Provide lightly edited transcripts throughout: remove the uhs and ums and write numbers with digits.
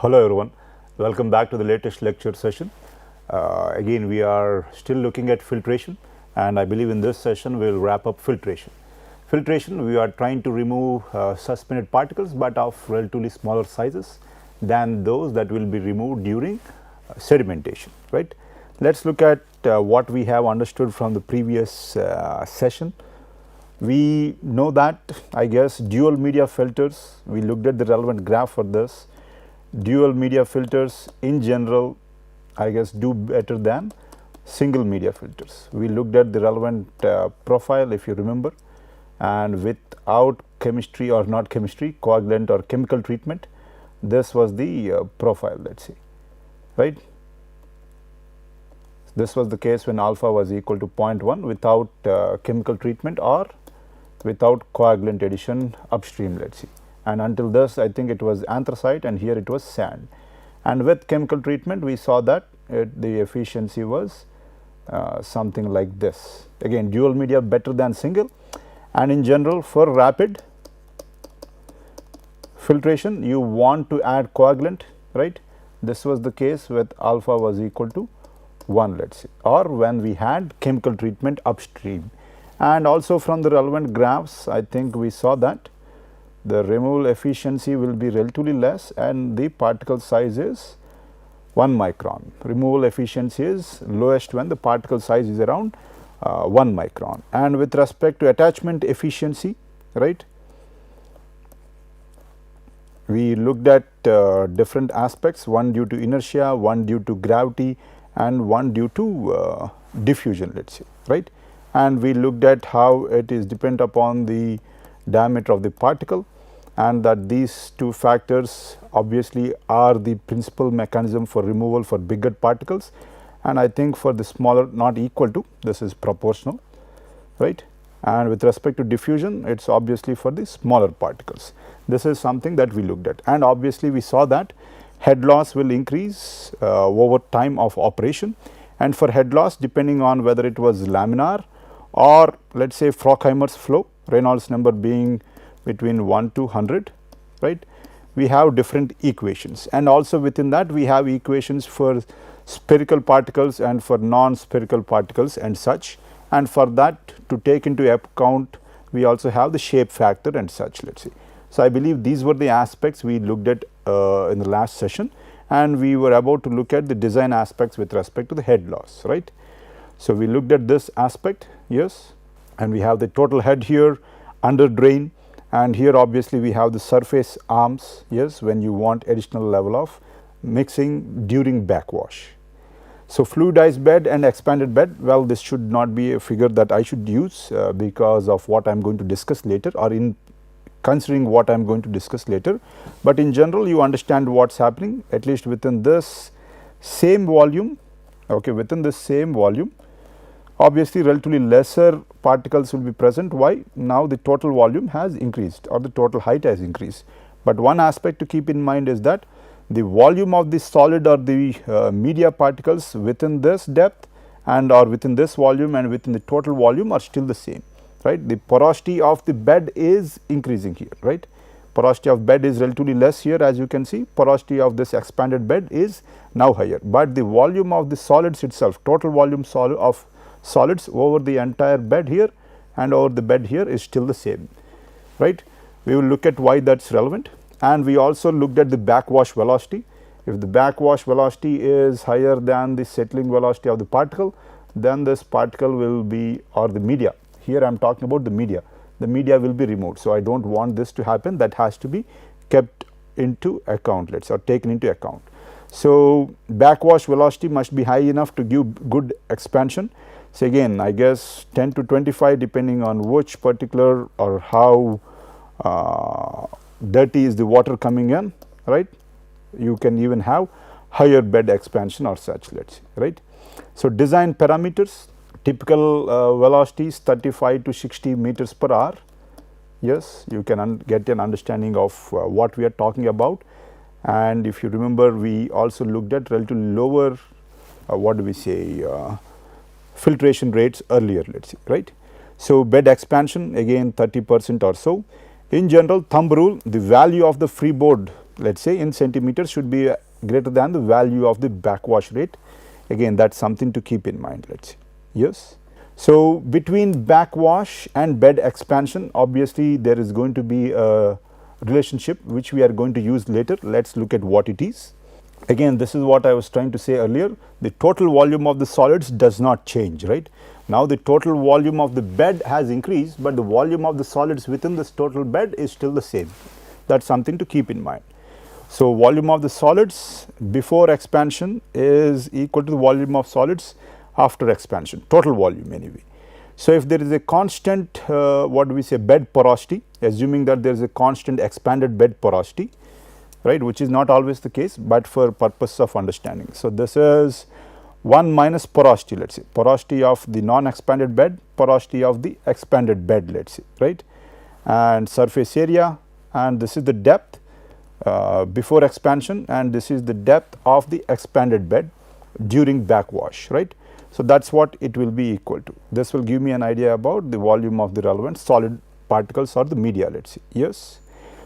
Hello everyone, welcome back to the latest lecture session. Again we are still looking at filtration, and I believe in this session we will wrap up filtration. Filtration, we are trying to remove suspended particles but of relatively smaller sizes than those that will be removed during sedimentation, right. Let us look at what we have understood from the previous session. We know that, I guess, dual media filters, we looked at the relevant graph for this. Dual media filters in general, I guess, do better than single media filters. We looked at the relevant profile, if you remember, and without chemistry or not chemistry, coagulant or chemical treatment, this was the profile, let us say, right. This was the case when alpha was equal to 0.1 without chemical treatment or without coagulant addition upstream, let us see. And until this, I think it was anthracite, and here it was sand. And with chemical treatment, we saw that the efficiency was something like this. Again, dual media better than single, and in general for rapid filtration you want to add coagulant, right. This was the case with alpha was equal to 1, let us say, or when we had chemical treatment upstream. And also from the relevant graphs, I think we saw that the removal efficiency will be relatively less and the particle size is 1 micron. Removal efficiency is lowest when the particle size is around 1 micron. And with respect to attachment efficiency, right, we looked at different aspects, one due to inertia, one due to gravity, and one due to diffusion, let us say, right. And we looked at how it is dependent upon the diameter of the particle, and that these two factors obviously are the principal mechanism for removal for bigger particles, and I think for the smaller not equal to, this is proportional, right. And with respect to diffusion, it is obviously for the smaller particles. This is something that we looked at, and obviously we saw that head loss will increase over time of operation, and for head loss, depending on whether it was laminar or let us say Frockheimer's flow, Reynolds number being between 1 to 100, right. We have different equations, and also within that we have equations for spherical particles and for non-spherical particles and such, and for that to take into account we also have the shape factor and such, let us say. So, I believe these were the aspects we looked at in the last session, and we were about to look at the design aspects with respect to the head loss, right. So, we looked at this aspect, yes, and we have the total head here under drain, and here obviously we have the surface arms, yes, when you want additional level of mixing during backwash. So, fluidized bed and expanded bed, well, this should not be a figure that I should use because of what I am going to discuss later, or in considering what I am going to discuss later, but in general you understand what is happening, at least within this same volume, okay, within this same volume. Obviously, relatively lesser particles will be present. Why? Now, the total volume has increased or the total height has increased, but one aspect to keep in mind is that the volume of the solid or the media particles within this depth and or within this volume and within the total volume are still the same, right. The porosity of the bed is increasing here, right. Porosity of bed is relatively less here, as you can see. Porosity of this expanded bed is now higher, but the volume of the solids itself, total volume of solids over the entire bed here and over the bed here is still the same, right. We will look at why that is relevant, and we also looked at the backwash velocity. If the backwash velocity is higher than the settling velocity of the particle, then this particle will be, or the media, here I am talking about the media will be removed. So, I do not want this to happen, that has to be kept into account, let us say, or taken into account. So, backwash velocity must be high enough to give good expansion. So, again I guess 10 to 25 depending on which particular or how dirty is the water coming in, right. You can even have higher bed expansion or such, let us say, right. So, design parameters, typical velocity is 35 to 60 meters per hour, yes, you can get an understanding of what we are talking about. And if you remember, we also looked at relatively lower what do we say filtration rates earlier, let us say, right. So, bed expansion again 30% or so. In general, thumb rule, the value of the freeboard let us say in centimeters should be greater than the value of the backwash rate. Again, that is something to keep in mind, let us say. Yes. So, between backwash and bed expansion, obviously there is going to be a relationship which we are going to use later. Let us look at what it is. Again, this is what I was trying to say earlier, the total volume of the solids does not change, right. Now, the total volume of the bed has increased, but the volume of the solids within this total bed is still the same. That is something to keep in mind. So, volume of the solids before expansion is equal to the volume of solids after expansion, total volume anyway. So, if there is a constant what do we say, bed porosity, assuming that there is a constant expanded bed porosity, right, which is not always the case, but for purpose of understanding. So, this is 1 minus porosity, let us say, porosity of the non-expanded bed, porosity of the expanded bed, let us say, right, and surface area, and this is the depth before expansion, and this is the depth of the expanded bed during backwash, right. So, that is what it will be equal to. This will give me an idea about the volume of the relevant solid particles or the media, let us say. Yes.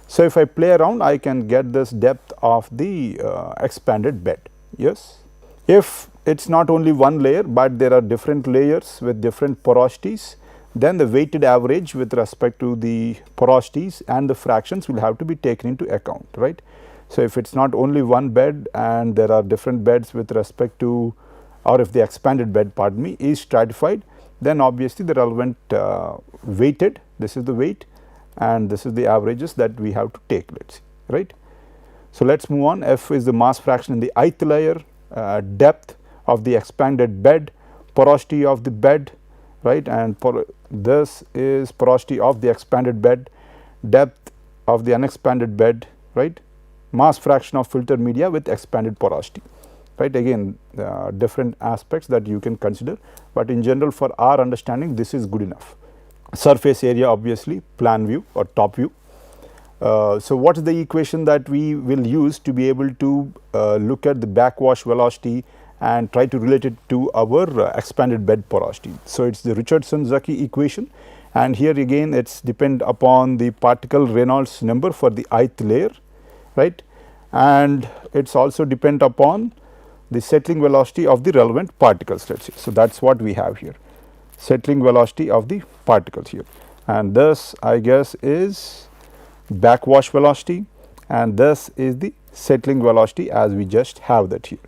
So, if I play around, I can get this depth of the expanded bed. Yes. If it is not only one layer, but there are different layers with different porosities, then the weighted average with respect to the porosities and the fractions will have to be taken into account, right. So, if it is not only one bed and there are different beds with respect to, or if the expanded bed, pardon me, is stratified, then obviously the relevant weighted, this is the weight and this is the averages that we have to take, let us see, right. So, let us move on. F is the mass fraction in the ith layer, depth of the expanded bed, porosity of the bed, right, and this is porosity of the expanded bed, depth of the unexpanded bed, right, mass fraction of filter media with expanded porosity, right. Again, different aspects that you can consider, but in general for our understanding this is good enough. Surface area, obviously plan view or top view. So, what is the equation that we will use to be able to look at the backwash velocity and try to relate it to our expanded bed porosity. So, it is the Richardson-Zucchi equation, and here again it is depend upon the particle Reynolds number for the ith layer, right, and it is also depend upon the settling velocity of the relevant particles, let us say. So, that is what we have here, settling velocity of the particles here, and this I guess is backwash velocity, and this is the settling velocity as we just have that here.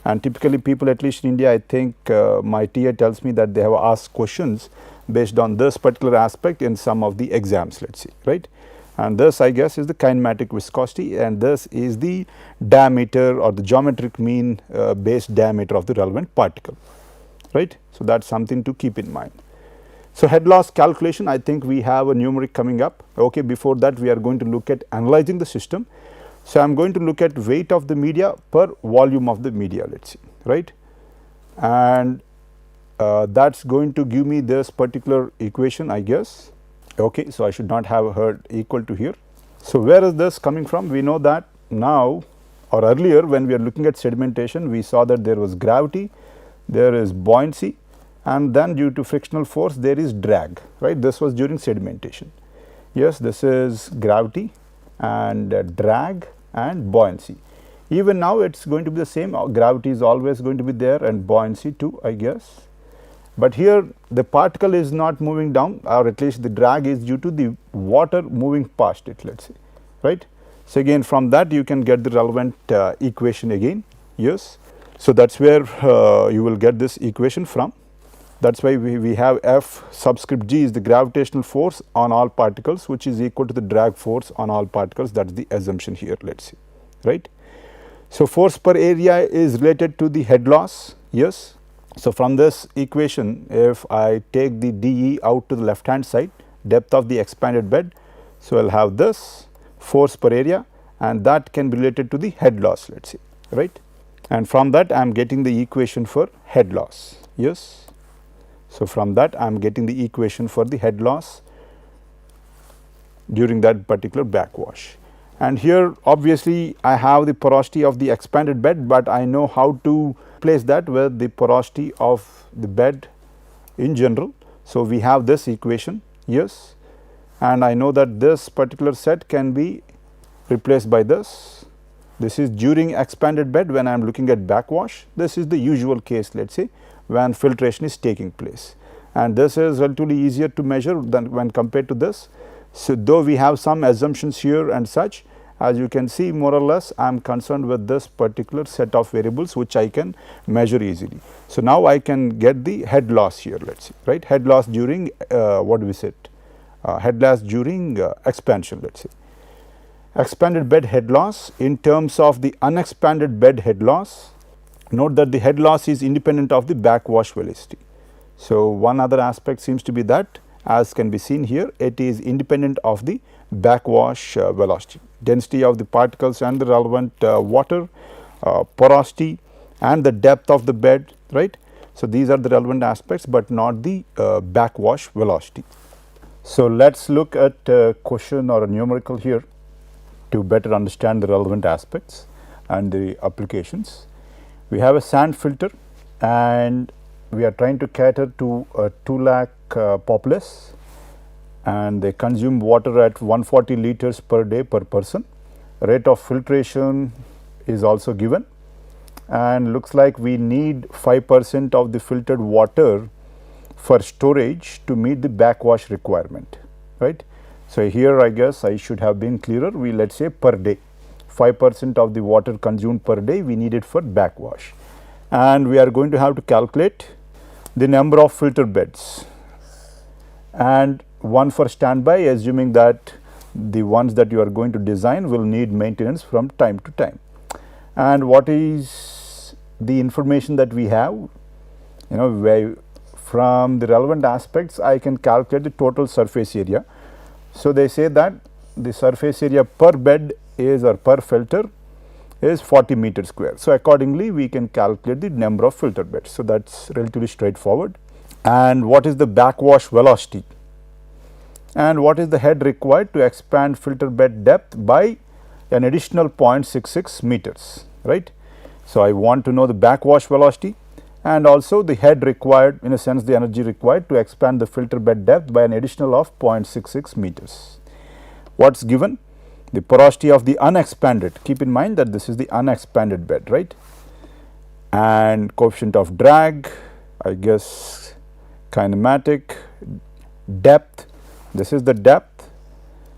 And typically people, at least in India, I think my TA tells me that they have asked questions based on this particular aspect in some of the exams, let us say, right. And this I guess is the kinematic viscosity, and this is the diameter or the geometric mean base diameter of the relevant particle, right. So, that is something to keep in mind. So, head loss calculation, I think we have a numeric coming up. Okay, before that we are going to look at analyzing the system. So, I am going to look at weight of the media per volume of the media, let us see, right, and that is going to give me this particular equation, I guess. Okay, so I should not have heard equal to here. So, where is this coming from? We know that now or earlier when we are looking at sedimentation, we saw that there was gravity, there is buoyancy, and then due to frictional force there is drag, right. This was during sedimentation. Yes, this is gravity and drag and buoyancy. Even now it is going to be the same, gravity is always going to be there and buoyancy too, I guess. But here the particle is not moving down, or at least the drag is due to the water moving past it, let us say, right. So, again from that you can get the relevant equation again. Yes. So, that is where you will get this equation from. That is why we have F subscript G is the gravitational force on all particles, which is equal to the drag force on all particles. That is the assumption here, let us see, right. So, force per area is related to the head loss. Yes. So, from this equation, if I take the dE out to the left hand side, depth of the expanded bed, so I will have this force per area, and that can be related to the head loss, let us see, right. And from that I am getting the equation for head loss. Yes. So, from that I am getting the equation for the head loss during that particular backwash. And here obviously I have the porosity of the expanded bed, but I know how to place that with the porosity of the bed in general. So, we have this equation, yes, and I know that this particular set can be replaced by this, This is during expanded bed when I am looking at backwash. This is the usual case, let us say, when filtration is taking place, and this is relatively easier to measure than when compared to this. So, though we have some assumptions here and such, as you can see, more or less I am concerned with this particular set of variables which I can measure easily. So, now I can get the head loss here, let us see, right, head loss during what do we said, head loss during expansion, let us say. Expanded bed head loss in terms of the unexpanded bed head loss. Note that the head loss is independent of the backwash velocity. So, one other aspect seems to be that, as can be seen here, it is independent of the backwash velocity, density of the particles and the relevant water, porosity and the depth of the bed, right. So, these are the relevant aspects, but not the backwash velocity. So, let us look at a question or a numerical here to better understand the relevant aspects and the applications. We have a sand filter and we are trying to cater to a 2 lakh populace, and they consume water at 140 liters per day per person. Rate of filtration is also given, and looks like we need 5% of the filtered water for storage to meet the backwash requirement, right. So, here I guess I should have been clearer. We let us say per day, 5% of the water consumed per day we need it for backwash, and we are going to have to calculate the number of filter beds and one for standby, assuming that the ones that you are going to design will need maintenance from time to time. And what is the information that we have, where from the relevant aspects I can calculate the total surface area. So, they say that the surface area per bed is, or per filter is 40 meter square. So, accordingly we can calculate the number of filter beds. So, that is relatively straightforward. And what is the backwash velocity, and what is the head required to expand filter bed depth by an additional 0.66 meters, right. So, I want to know the backwash velocity and also the head required, in a sense the energy required to expand the filter bed depth by an additional of 0.66 meters. What is given? The porosity of the unexpanded, keep in mind that this is the unexpanded bed, right, and coefficient of drag, I guess kinematic, depth, this is the depth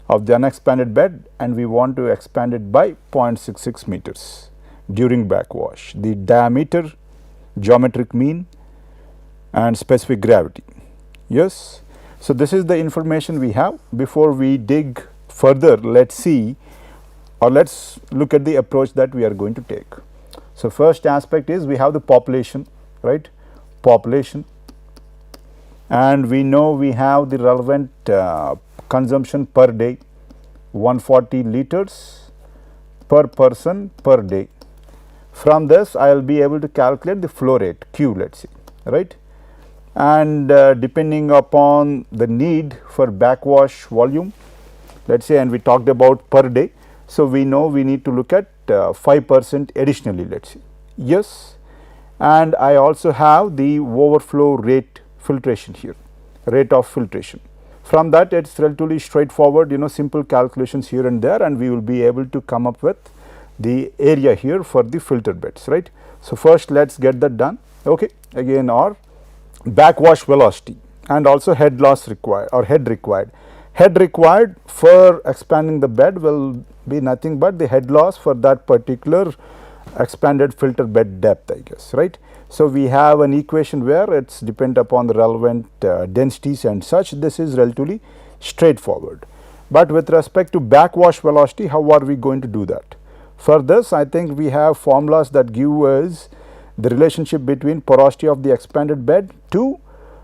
of the unexpanded bed and we want to expand it by 0.66 meters during backwash, the diameter, geometric mean and specific gravity. Yes. So, this is the information we have. Before we dig further, let us see, or let us look at the approach that we are going to take. So, first aspect is we have the population, right, population, and we know we have the relevant consumption per day 140 liters per person per day. From this I will be able to calculate the flow rate Q, let us say, right, and depending upon the need for backwash volume, let us say, and we talked about per day. So, we know we need to look at 5% additionally, let us say, yes, and I also have the overflow rate filtration here, rate of filtration. From that it is relatively straightforward, simple calculations here and there, and we will be able to come up with the area here for the filter beds, right. So, first let us get that done, okay. Again, or backwash velocity and also head loss required or head required. Head required for expanding the bed will be nothing but the head loss for that particular expanded filter bed depth, I guess, right. So, we have an equation where it is depend upon the relevant densities and such. This is relatively straightforward, but with respect to backwash velocity, how are we going to do that? For this, I think we have formulas that give us the relationship between porosity of the expanded bed to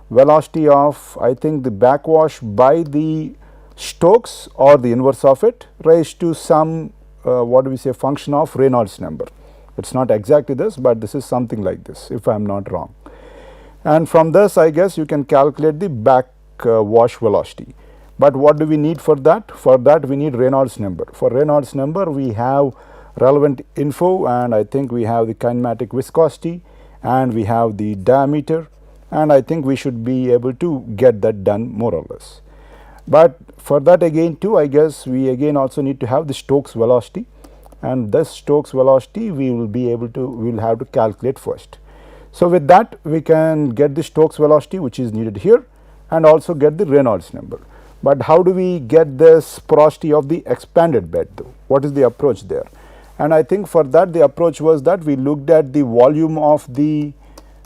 velocity of, I think, the backwash by the Stokes or the inverse of it raised to some what do we say, function of Reynolds number. It is not exactly this, but this is something like this, if I am not wrong. And from this, I guess you can calculate the backwash velocity. But what do we need for that? For that we need Reynolds number. For Reynolds number we have relevant info, and I think we have the kinematic viscosity and we have the diameter, and I think we should be able to get that done more or less. But for that again too, I guess we again also need to have the Stokes velocity. and this Stokes velocity we will have to calculate first. So, with that we can get the Stokes velocity which is needed here and also get the Reynolds number. But how do we get this porosity of the expanded bed though? What is the approach there? And I think for that the approach was that we looked at the volume of the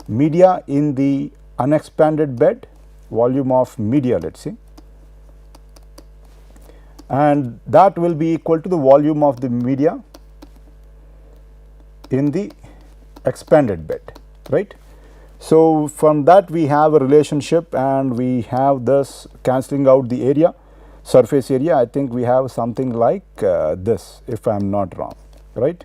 media in the unexpanded bed, volume of media, let us say, and that will be equal to the volume of the media in the expanded bed, right. So, from that we have a relationship and we have this cancelling out the area, surface area. I think we have something like this, if I am not wrong, right.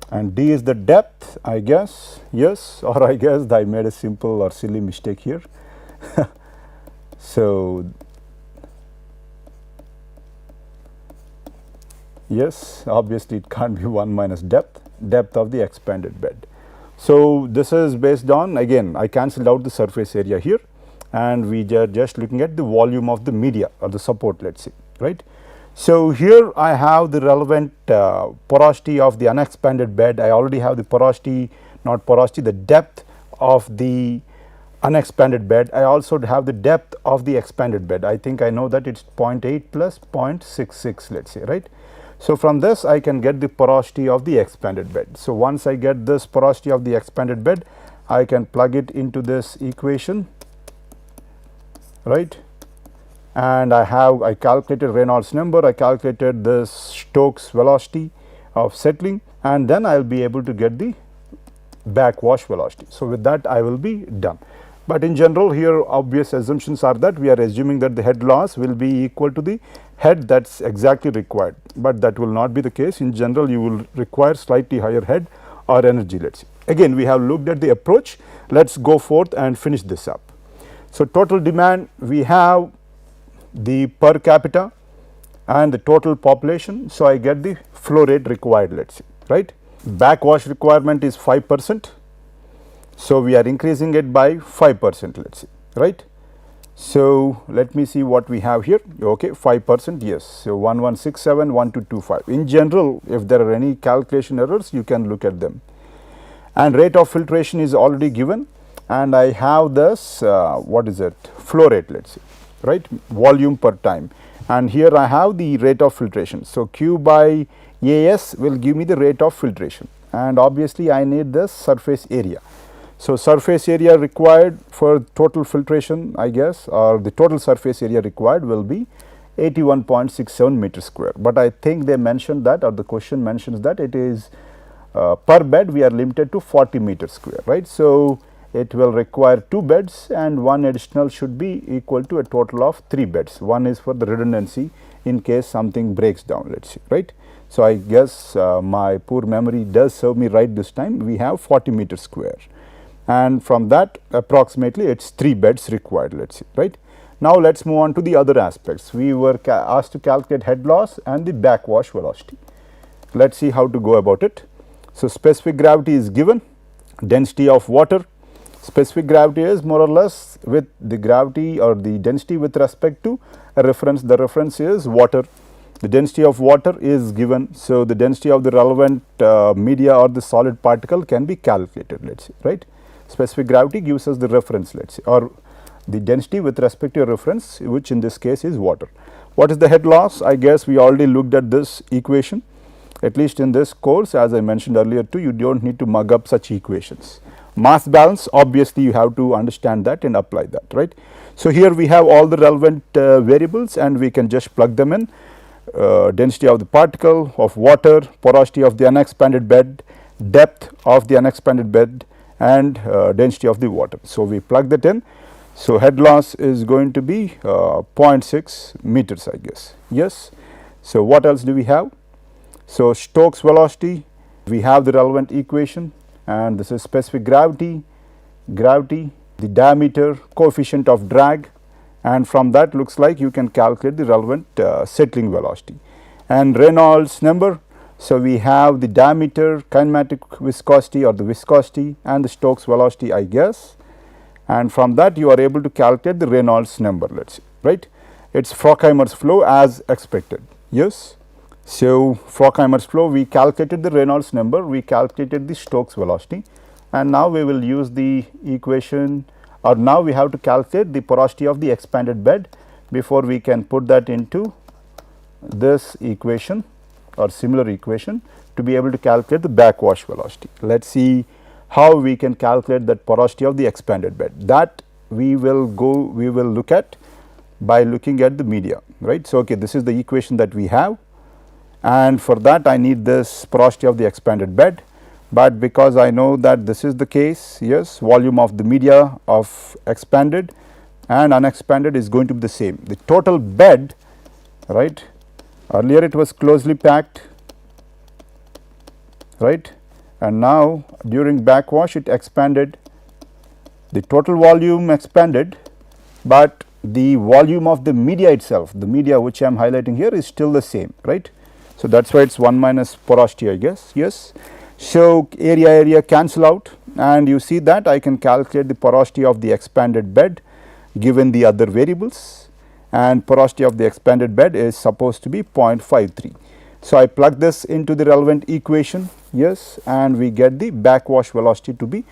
And D is the depth, I guess, yes, or I guess I made a simple or silly mistake here. So, yes, obviously it can't be 1 minus depth of the expanded bed. So, this is based on, again I cancelled out the surface area here and we are just looking at the volume of the media or the support, let us say, right. So, here I have the relevant porosity of the unexpanded bed. I already have the porosity, not porosity, the depth of the unexpanded bed. I also have the depth of the expanded bed. I think I know that it is 0.8 plus 0.66, let us say, right. So, from this I can get the porosity of the expanded bed. So, once I get this porosity of the expanded bed, I can plug it into this equation, right. And I calculated Reynolds number, I calculated this Stokes velocity of settling, and then I will be able to get the backwash velocity. So, with that I will be done. But in general here obvious assumptions are that we are assuming that the head loss will be equal to the head that is exactly required, but that will not be the case. In general you will require slightly higher head or energy, let us say. Again we have looked at the approach, let us go forth and finish this up. So, total demand, we have the per capita and the total population. So, I get the flow rate required, let us say, right. Backwash requirement is 5%. So, we are increasing it by 5%, let us say, right. So, let me see what we have here, okay, 5%, yes. So, 1167, 1225. In general, if there are any calculation errors, you can look at them. And rate of filtration is already given, and I have this what is it, flow rate, let us say, right, volume per time, and here I have the rate of filtration. So, Q by AS will give me the rate of filtration, and obviously I need this surface area. So, surface area required for total filtration, I guess, or the total surface area required will be 81.67 meter square, but I think they mentioned that, or the question mentions that it is per bed we are limited to 40 meter square, right. So, it will require 2 beds and 1 additional should be equal to a total of 3 beds. One is for the redundancy in case something breaks down, let us say, right. So, I guess my poor memory does serve me right this time. We have 40 meter square, and from that approximately it is 3 beds required, let us say, right. Now, let us move on to the other aspects. We were asked to calculate head loss and the backwash velocity. Let us see how to go about it. So, specific gravity is given, density of water. Specific gravity is more or less with the gravity or the density with respect to a reference. The reference is water. The density of water is given. So, the density of the relevant media or the solid particle can be calculated, let us say, right. Specific gravity gives us the reference, let us say, or the density with respect to a reference, which in this case is water. What is the head loss? I guess we already looked at this equation, at least in this course. As I mentioned earlier too, you do not need to mug up such equations. Mass balance, obviously you have to understand that and apply that, right. So, here we have all the relevant variables and we can just plug them in. Density of the particle, of water, porosity of the unexpanded bed, depth of the unexpanded bed, and density of the water. So, we plug that in. So, head loss is going to be 0.6 meters, I guess, yes. So, what else do we have? So, Stokes velocity, we have the relevant equation, and this is specific gravity, the diameter, coefficient of drag, and from that looks like you can calculate the relevant settling velocity, and Reynolds number. So, we have the diameter, kinematic viscosity or the viscosity, and the Stokes velocity, I guess, and from that you are able to calculate the Reynolds number, let us say, right. it's Frockheimer's flow as expected. Yes. So, Frockheimer's flow, we calculated the Reynolds number, we calculated the Stokes velocity, and now we will use the equation, or now we have to calculate the porosity of the expanded bed before we can put that into this equation or similar equation to be able to calculate the backwash velocity. Let us see how we can calculate that porosity of the expanded bed. That we will look at by looking at the media, right. So, okay, this is the equation that we have, and for that I need this porosity of the expanded bed, but because I know that this is the case, yes, volume of the media of expanded and unexpanded is going to be the same. The total bed, right, earlier it was closely packed, right, and now during backwash it expanded, the total volume expanded, but the volume of the media itself, the media which I am highlighting here, is still the same, right. So, that is why it is 1 minus porosity, I guess, yes. So, area cancel out, and you see that I can calculate the porosity of the expanded bed given the other variables, and porosity of the expanded bed is supposed to be 0.53. So, I plug this into the relevant equation, yes, and we get the backwash velocity to be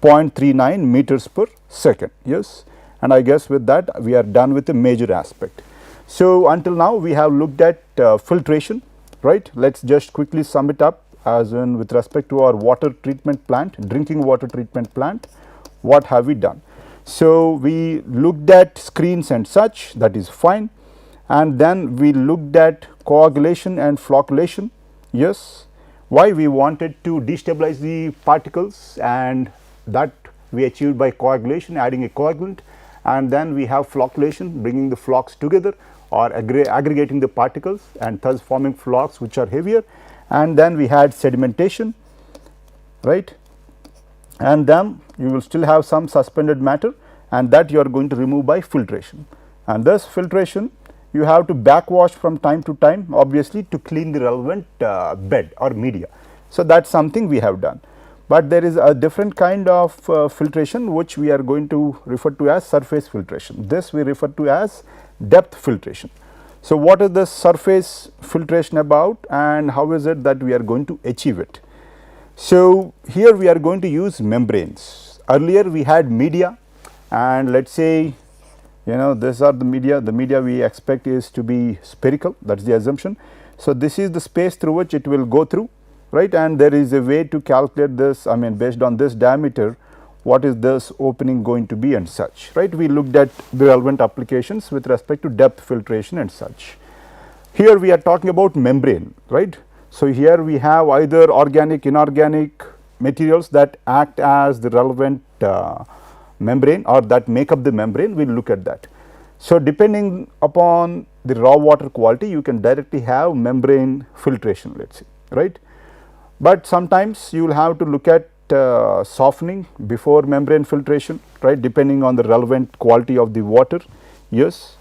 0.39 meters per second, yes, and I guess with that we are done with the major aspect. So, until now we have looked at filtration, right. Let us just quickly sum it up, as in with respect to our water treatment plant, drinking water treatment plant, what have we done? So, we looked at screens and such, that is fine, and then we looked at coagulation and flocculation, yes. Why? We wanted to destabilize the particles, and that we achieved by coagulation, adding a coagulant, and then we have flocculation, bringing the flocks together or aggregating the particles and thus forming flocks which are heavier, and then we had sedimentation, right, and then you will still have some suspended matter, and that you are going to remove by filtration, and this filtration you have to backwash from time to time, obviously, to clean the relevant bed or media. So, that is something we have done, but there is a different kind of filtration which we are going to refer to as surface filtration. This we refer to as depth filtration. So, what is the surface filtration about, and how is it that we are going to achieve it? So, here we are going to use membranes. Earlier we had media, and let us say, you know, these are the media we expect is to be spherical, that is the assumption. So, this is the space through which it will go through, right, and there is a way to calculate this, I mean based on this diameter, what is this opening going to be and such, right. We looked at the relevant applications with respect to depth filtration and such. Here we are talking about membrane, right. So, here we have either organic, inorganic materials that act as the relevant membrane or that make up the membrane, we will look at that. So, depending upon the raw water quality, you can directly have membrane filtration, let us say, right. But sometimes you will have to look at softening before membrane filtration, right, depending on the relevant quality of the water. Yes,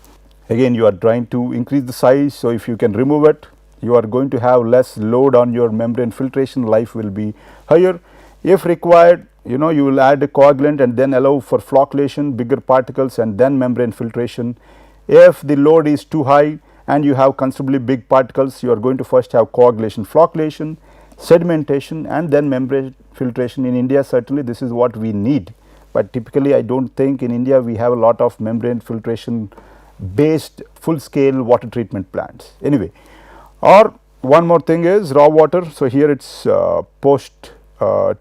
again you are trying to increase the size. So, if you can remove it, you are going to have less load on your membrane filtration, life will be higher. If required, you know, you will add a coagulant and then allow for flocculation, bigger particles, and then membrane filtration. If the load is too high and you have considerably big particles, you are going to first have coagulation, flocculation, sedimentation, and then membrane filtration. In India, certainly this is what we need, but typically I do not think in India we have a lot of membrane filtration based full scale water treatment plants. Anyway, or one more thing is raw water. So, here it is post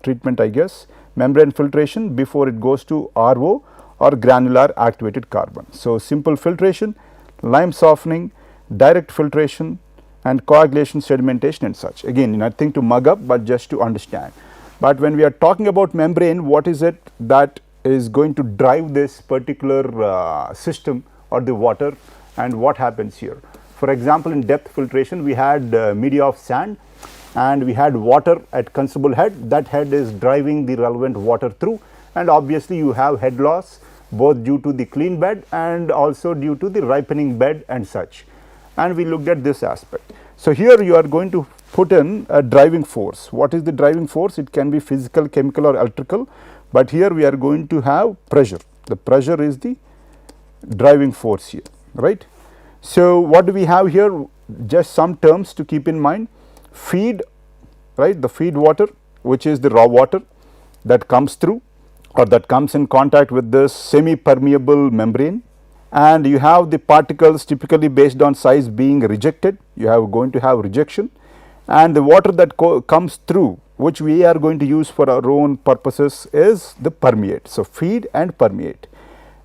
treatment, I guess, membrane filtration before it goes to RO or granular activated carbon. So, simple filtration, lime softening, direct filtration, and coagulation, sedimentation and such. Again, nothing to mug up, but just to understand. But when we are talking about membrane, what is it that is going to drive this particular system or the water, and what happens here? For example, in depth filtration we had media of sand and we had water at considerable head. That head is driving the relevant water through, and obviously you have head loss both due to the clean bed and also due to the ripening bed and such, and we looked at this aspect. So, here you are going to put in a driving force. What is the driving force? It can be physical, chemical or electrical, but here we are going to have pressure. The pressure is the driving force here, right. So, what do we have here? Just some terms to keep in mind. Feed, right, the feed water, which is the raw water that comes through or that comes in contact with this semi permeable membrane, and you have the particles typically based on size being rejected. You are going to have rejection, and the water that comes through, which we are going to use for our own purposes, is the permeate. So, feed and permeate,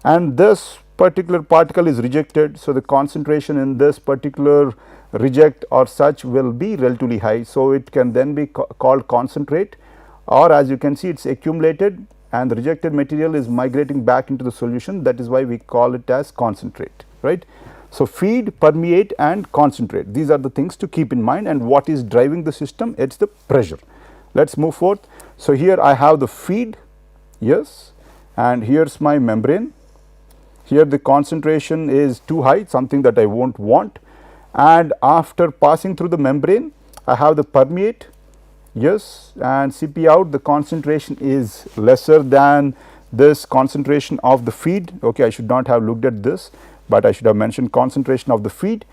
and this particular particle is rejected. So, the concentration in this particular reject or such will be relatively high. So, it can then be called concentrate, or as you can see, it is accumulated and the rejected material is migrating back into the solution. That is why we call it as concentrate, right. So, feed, permeate and concentrate, these are the things to keep in mind, and what is driving the system? It is the pressure. Let us move forth. So, here I have the feed, yes, and here is my membrane. Here the concentration is too high, something that I won't want, and after passing through the membrane I have the permeate, yes, and Cp out, the concentration is lesser than this concentration of the feed. Okay, I should not have looked at this, but I should have mentioned concentration of the feed,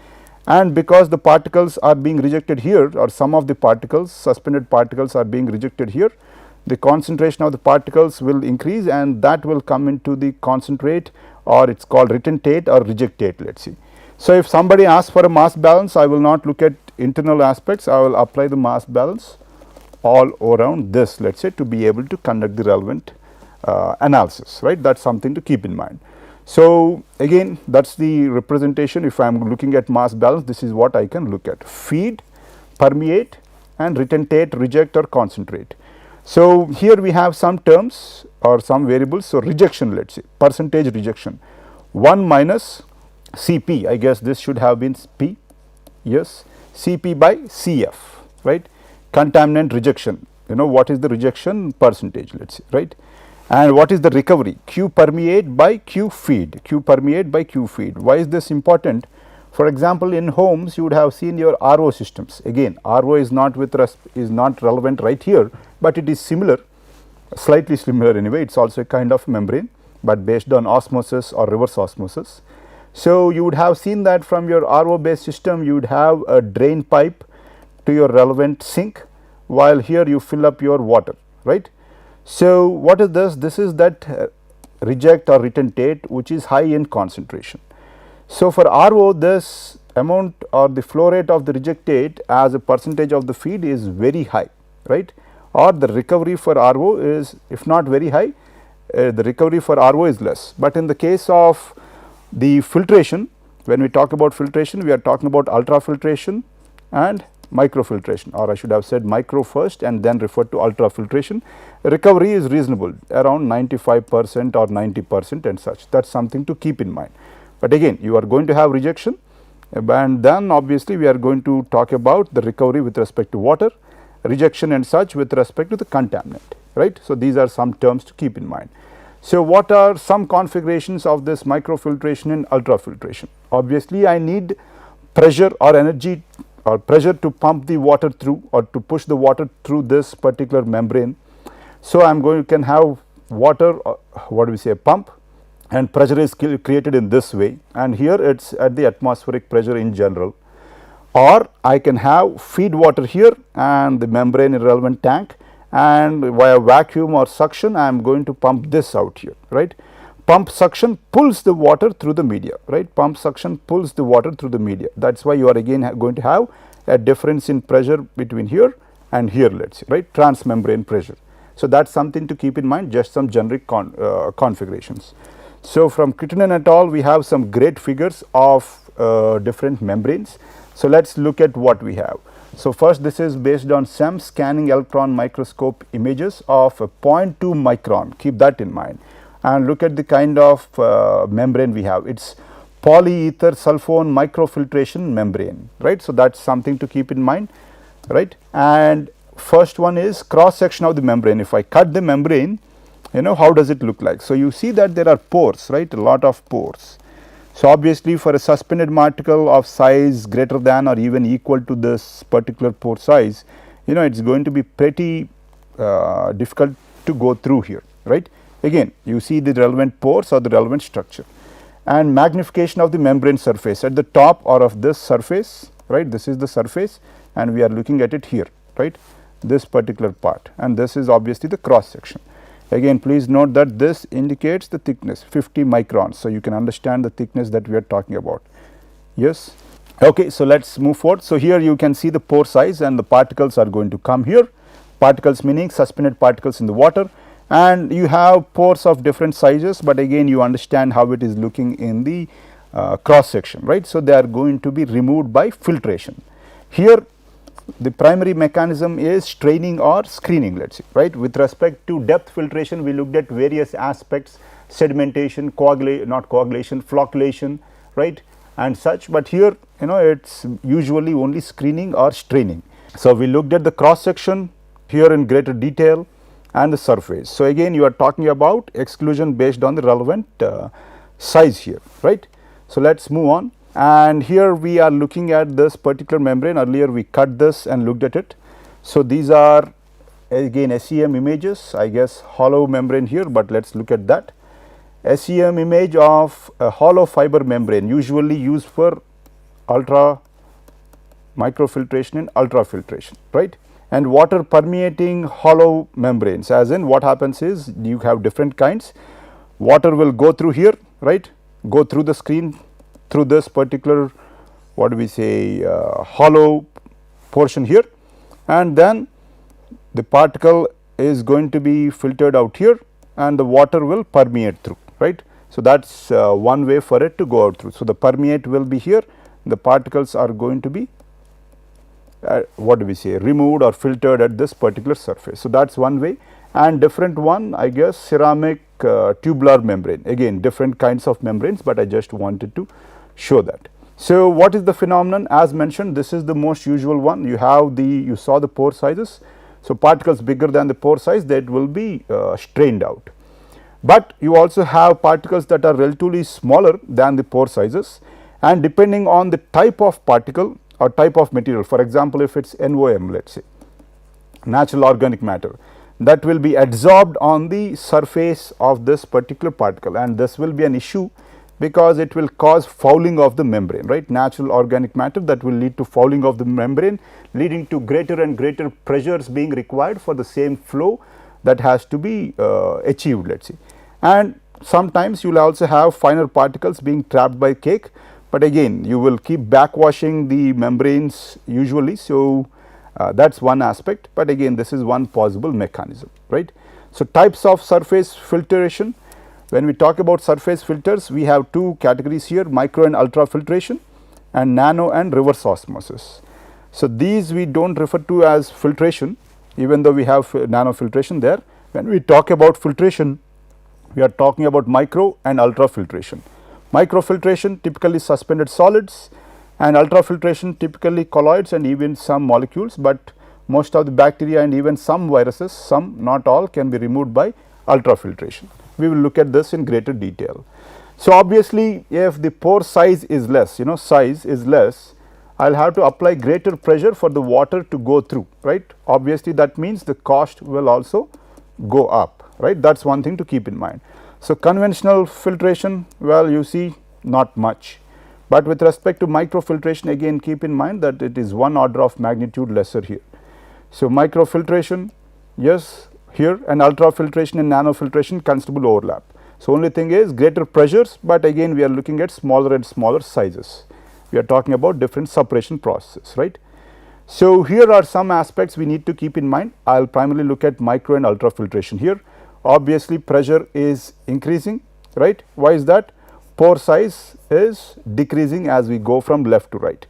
and because the particles are being rejected here, or some of the particles, suspended particles are being rejected here, the concentration of the particles will increase, and that will come into the concentrate, or it is called retentate or rejectate, let us see. So, if somebody asks for a mass balance, I will not look at internal aspects, I will apply the mass balance all around this, let us say, to be able to conduct the relevant analysis, right. That is something to keep in mind. So, again that is the representation. If I am looking at mass balance, this is what I can look at: feed, permeate and retentate, reject or concentrate. So, here we have some terms or some variables. So, rejection, let us say, percentage rejection, 1 minus Cp, I guess this should have been P, yes, Cp by Cf, right. Contaminant rejection, you know what is the rejection percentage, let us say, right. And what is the recovery? Q permeate by Q feed, Q permeate by Q feed. Why is this important? For example, in homes you would have seen your RO systems. Again, RO is not relevant right here, but it is similar, slightly similar anyway. It is also a kind of membrane, but based on osmosis or reverse osmosis. So, you would have seen that from your RO based system you would have a drain pipe to your relevant sink, while here you fill up your water, right. So, what is this? This is that reject or retentate which is high in concentration. So, for RO, this amount or the flow rate of the rejectate as a percentage of the feed is very high, right, or the recovery for RO is, if not very high, the recovery for RO is less. But in the case of the filtration, when we talk about filtration, we are talking about ultrafiltration and microfiltration, or I should have said micro first and then referred to ultrafiltration. Recovery is reasonable, around 95% or 90% and such. That is something to keep in mind. But again, you are going to have rejection, and then obviously we are going to talk about the recovery with respect to water, rejection and such with respect to the contaminant, right. So, these are some terms to keep in mind. So, what are some configurations of this microfiltration and ultrafiltration? Obviously, I need pressure or energy or pressure to pump the water through or to push the water through this particular membrane. So, I am going to can have water, what do we say, a pump, and pressure is created in this way, and here it is at the atmospheric pressure in general, or I can have feed water here and the membrane in relevant tank, and via vacuum or suction I am going to pump this out here, right. Pump suction pulls the water through the media, right. Pump suction pulls the water through the media. That is why you are again going to have a difference in pressure between here and here, let us say, right, transmembrane pressure. So, that is something to keep in mind, just some generic configurations. So, from Crittenden et al. We have some great figures of different membranes. So, let us look at what we have. So, first this is based on SEM, scanning electron microscope images of a 0.2 micron, keep that in mind, and look at the kind of membrane we have. It is polyether sulfone microfiltration membrane, right. So, that is something to keep in mind, right. And first one is cross section of the membrane. If I cut the membrane, you know, how does it look like? So, you see that there are pores, right, a lot of pores. So, obviously, for a suspended particle of size greater than or even equal to this particular pore size, you know, it is going to be pretty difficult to go through here, right. Again, you see the relevant pores or the relevant structure, and magnification of the membrane surface at the top or of this surface, right. This is the surface and we are looking at it here, right, this particular part, and this is obviously the cross section. Again, please note that this indicates the thickness 50 microns. So, you can understand the thickness that we are talking about. Yes. Okay, so let us move forward. So, here you can see the pore size and the particles are going to come here, particles meaning suspended particles in the water, and you have pores of different sizes, but again you understand how it is looking in the cross section, right. So, they are going to be removed by filtration. Here the primary mechanism is straining or screening, let us say, right. With respect to depth filtration, we looked at various aspects, sedimentation, flocculation, right, and such, but here it is usually only screening or straining. So, we looked at the cross section here in greater detail and the surface. So, again you are talking about exclusion based on the relevant size here, right. So, let us move on, and here we are looking at this particular membrane. Earlier we cut this and looked at it. So, these are again SEM images, I guess hollow membrane here, but let us look at that. SEM image of a hollow fiber membrane usually used for ultra microfiltration and ultrafiltration, right. And water permeating hollow membranes, as in what happens is you have different kinds. Water will go through here, right, go through the screen through this particular, what do we say, hollow portion here, and then the particle is going to be filtered out here and the water will permeate through, right. So, that is one way for it to go out through. So, the permeate will be here, the particles are going to be what do we say, removed or filtered at this particular surface. So, that is one way, and different one, I guess, ceramic tubular membrane, again different kinds of membranes, but I just wanted to show that. So, what is the phenomenon? As mentioned, this is the most usual one. You have you saw the pore sizes. So, particles bigger than the pore size, that will be strained out, but you also have particles that are relatively smaller than the pore sizes, and depending on the type of particle or type of material, for example, if it is NOM, let us say natural organic matter, that will be adsorbed on the surface of this particular particle, and this will be an issue because it will cause fouling of the membrane, right. Natural organic matter, that will lead to fouling of the membrane, leading to greater and greater pressures being required for the same flow that has to be achieved, let us say. And sometimes you will also have finer particles being trapped by cake, but again you will keep backwashing the membranes usually. So, that is one aspect, but again this is one possible mechanism, right. So, types of surface filtration. When we talk about surface filters, we have two categories here, micro and ultra filtration and nano and reverse osmosis. So, these we do not refer to as filtration, even though we have nano filtration there. When we talk about filtration, we are talking about micro and ultra filtration. Micro filtration typically suspended solids, and ultra filtration typically colloids and even some molecules, but most of the bacteria and even some viruses, some not all, can be removed by ultra filtration. We will look at this in greater detail. So, obviously, if the pore size is less, size is less, I will have to apply greater pressure for the water to go through, right. Obviously, that means the cost will also go up, right. That is one thing to keep in mind. So, conventional filtration, well, you see not much, but with respect to micro filtration, again keep in mind that it is one order of magnitude lesser here. So, micro filtration, yes, here, and ultra filtration and nano filtration considerable overlap. So, only thing is greater pressures, but again we are looking at smaller and smaller sizes. We are talking about different separation processes, right. So, here are some aspects we need to keep in mind. I will primarily look at micro and ultra filtration here. Obviously, pressure is increasing, right. Why is that? Pore size is decreasing as we go from left to right.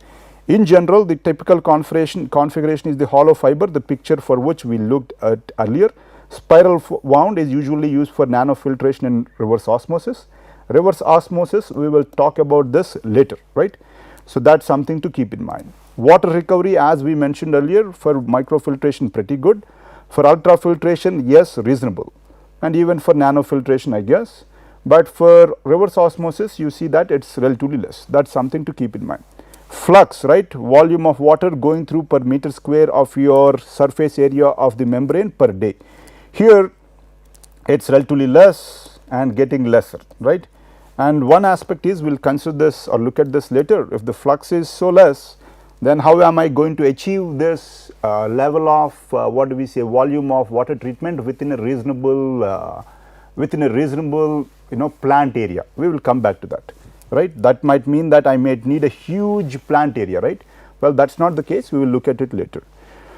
In general, the typical configuration is the hollow fiber, the picture for which we looked at earlier. Spiral wound is usually used for nanofiltration and reverse osmosis. Reverse osmosis, we will talk about this later, right. So, that is something to keep in mind. Water recovery, as we mentioned earlier, for microfiltration pretty good, for ultrafiltration, yes, reasonable, and even for nanofiltration, I guess, but for reverse osmosis you see that it is relatively less. That is something to keep in mind. Flux, right, volume of water going through per meter square of your surface area of the membrane per day. Here it is relatively less and getting lesser, right. And one aspect is, we will consider this or look at this later. If the flux is so less, then how am I going to achieve this level of what do we say, volume of water treatment within a reasonable plant area. We will come back to that, right. That might mean that I may need a huge plant area, right. Well, that is not the case, we will look at it later.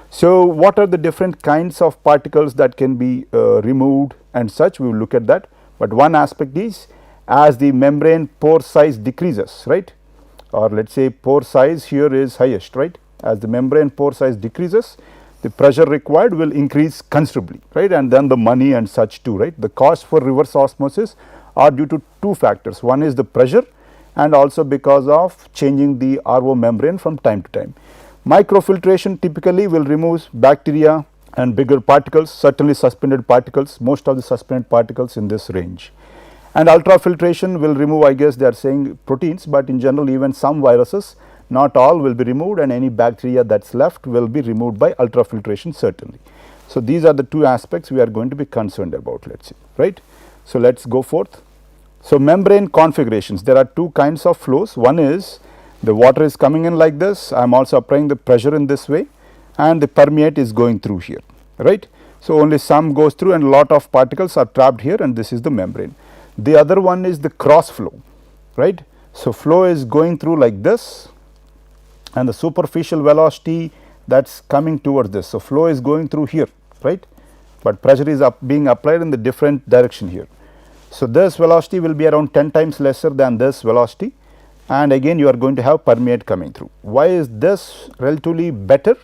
So, what are the different kinds of particles that can be removed and such, we will look at that. But one aspect is, as the membrane pore size decreases, right, or let us say pore size here is highest, right. As the membrane pore size decreases, the pressure required will increase considerably, right, and then the money and such too, right. The cost for reverse osmosis are due to two factors. One is the pressure, and also because of changing the RO membrane from time to time. Microfiltration typically will remove bacteria and bigger particles, certainly suspended particles, most of the suspended particles in this range. And ultrafiltration will remove, I guess they are saying proteins, but in general even some viruses, not all will be removed, and any bacteria that is left will be removed by ultrafiltration certainly. So, these are the two aspects we are going to be concerned about, let us say, right. So, let us go forth. So, membrane configurations, there are two kinds of flows. One is the water is coming in like this, I am also applying the pressure in this way, and the permeate is going through here, right. So, only some goes through and lot of particles are trapped here, and this is the membrane. The other one is the cross flow, right. So, flow is going through like this, and the superficial velocity that is coming towards this. So, flow is going through here, right, but pressure is being applied in the different direction here. So, this velocity will be around 10 times lesser than this velocity, and again you are going to have permeate coming through. Why is this relatively better?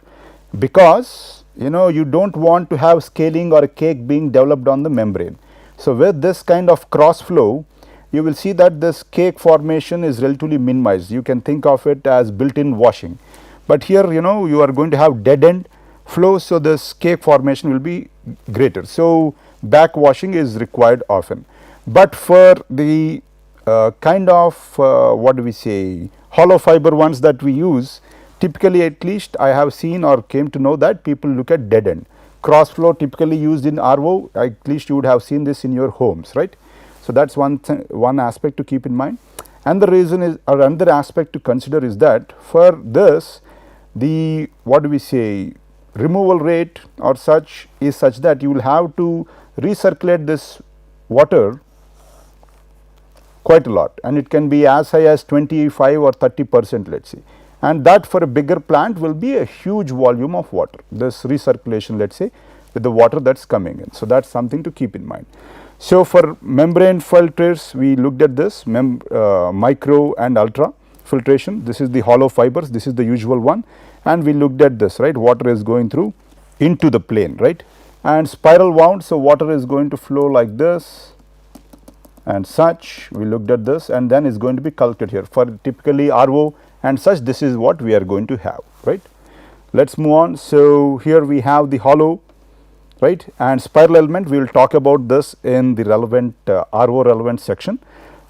Because you do not want to have scaling or a cake being developed on the membrane. So, with this kind of cross flow, you will see that this cake formation is relatively minimized. You can think of it as built-in washing, but here you are going to have dead end flow. So, this cake formation will be greater. So, back washing is required often, but for the kind of what do we say, hollow fiber ones that we use, typically at least I have seen or came to know that people look at dead end. Cross flow typically used in RO, at least you would have seen this in your homes, right. So, that is one aspect to keep in mind. And the reason is, or another aspect to consider is that for this, the what do we say, removal rate or such is such that you will have to recirculate this water quite a lot, and it can be as high as 25 or 30%, let us say, and that for a bigger plant will be a huge volume of water, this recirculation, let us say, with the water that is coming in. So, that is something to keep in mind. So, for membrane filters we looked at this micro and ultra filtration. This is the hollow fibers, this is the usual one, and we looked at this, right, water is going through into the plane, right, and spiral wound. So, water is going to flow like this and such, we looked at this, and then is going to be collected here for typically RO and such. This is what we are going to have, right. Let us move on. So, here we have the hollow, right, and spiral element. We will talk about this in the relevant RO relevant section,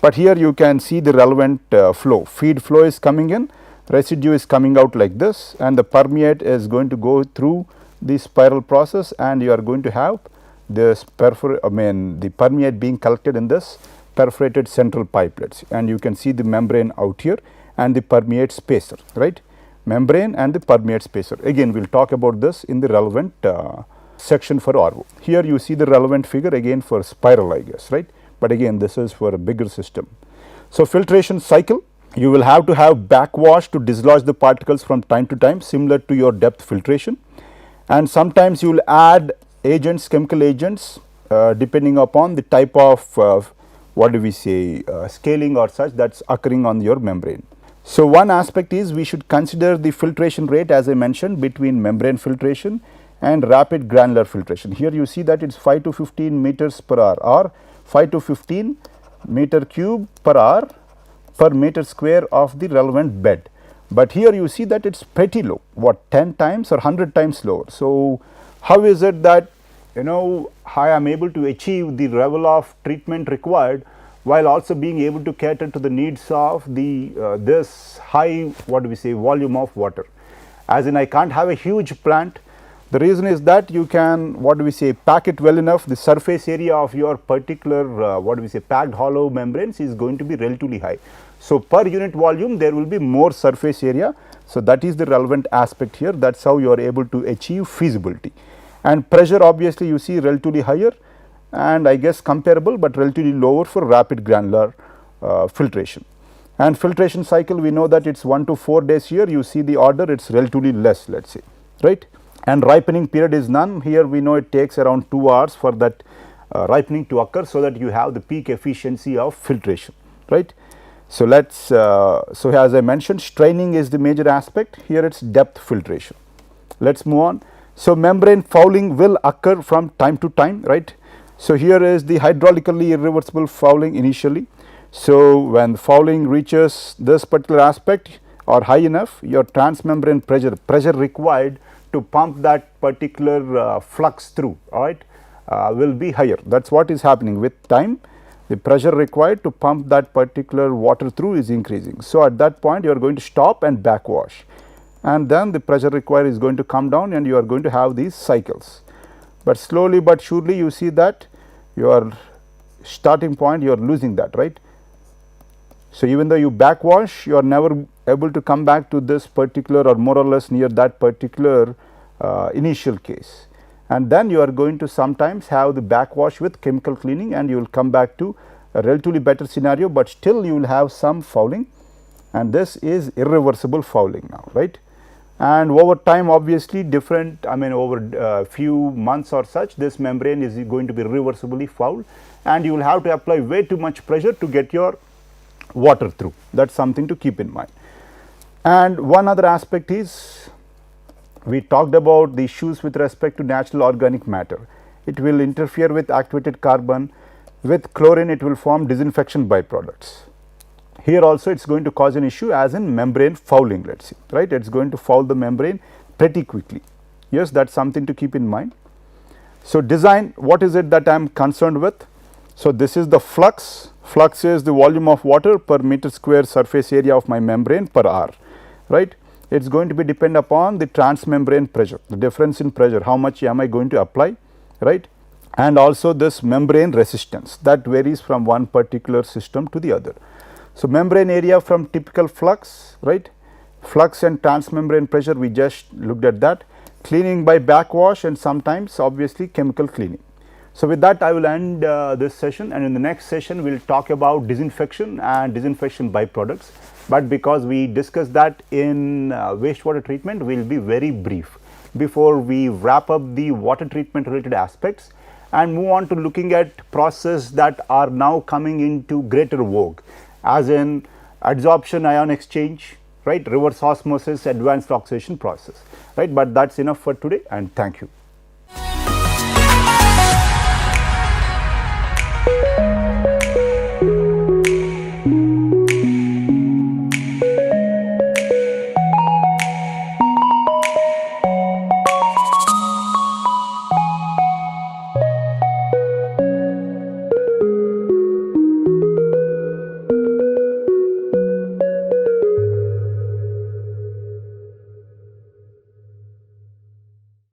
but here you can see the relevant flow. Feed flow is coming in, residue is coming out like this, and the permeate is going to go through the spiral process, and you are going to have this the permeate being collected in this perforated central pipelets, and you can see the membrane out here and the permeate spacer, right, membrane and the permeate spacer. Again we will talk about this in the relevant section for RO. Here you see the relevant figure again for spiral, I guess, right, but again this is for a bigger system. So, filtration cycle, you will have to have backwash to dislodge the particles from time to time, similar to your depth filtration, and sometimes you will add agents, chemical agents, depending upon the type of what do we say, scaling or such that is occurring on your membrane. So, one aspect is we should consider the filtration rate, as I mentioned, between membrane filtration and rapid granular filtration. Here you see that it is 5 to 15 meters per hour or 5 to 15 meter cube per hour per meter square of the relevant bed, but here you see that it is pretty low, what, 10 times or 100 times lower. So, how is it that I am able to achieve the level of treatment required while also being able to cater to the needs of the this high, what do we say, volume of water? As in, I can't have a huge plant. The reason is that you can, what do we say, pack it well enough. The surface area of your particular what do we say, packed hollow membranes is going to be relatively high. So, per unit volume there will be more surface area. So, that is the relevant aspect here. That is how you are able to achieve feasibility. And pressure obviously you see relatively higher, and I guess comparable, but relatively lower for rapid granular filtration. And filtration cycle, we know that it is 1 to 4 days here. You see the order, it is relatively less, let us say, right. And ripening period is none. Here we know it takes around 2 hours for that ripening to occur, so that you have the peak efficiency of filtration, right. So, let us so as I mentioned, straining is the major aspect. Here it is depth filtration. Let us move on. So, membrane fouling will occur from time to time, right. So, here is the hydraulically irreversible fouling initially. So, when fouling reaches this particular aspect or high enough, your transmembrane pressure required to pump that particular flux through, alright, will be higher. That is what is happening with time. The pressure required to pump that particular water through is increasing. So, at that point you are going to stop and backwash, and then the pressure required is going to come down, and you are going to have these cycles. But slowly but surely you see that your starting point you are losing that, right. So, even though you backwash, you are never able to come back to this particular or more or less near that particular initial case, and then you are going to sometimes have the backwash with chemical cleaning, and you will come back to a relatively better scenario, but still you will have some fouling, and this is irreversible fouling now, right. And over time obviously different, I mean over few months or such, this membrane is going to be irreversibly fouled, and you will have to apply way too much pressure to get your water through. That is something to keep in mind. And one other aspect is, we talked about the issues with respect to natural organic matter. It will interfere with activated carbon. With chlorine it will form disinfection byproducts. Here also it is going to cause an issue as in membrane fouling, let us say, right. It is going to foul the membrane pretty quickly. Yes, that is something to keep in mind. So, design, what is it that I am concerned with? So, this is the flux. Flux is the volume of water per meter square surface area of my membrane per hour, right. It is going to be depend upon the transmembrane pressure, the difference in pressure, how much am I going to apply, right, and also this membrane resistance that varies from one particular system to the other. So, membrane area from typical flux, right, flux and transmembrane pressure, we just looked at that, cleaning by backwash, and sometimes obviously chemical cleaning. So, with that I will end this session, and in the next session we will talk about disinfection and disinfection byproducts, but because we discussed that in wastewater treatment, we will be very brief before we wrap up the water treatment related aspects and move on to looking at processes that are now coming into greater vogue, as in adsorption ion exchange, right, reverse osmosis, advanced oxidation process, right. But that is enough for today, and thank you.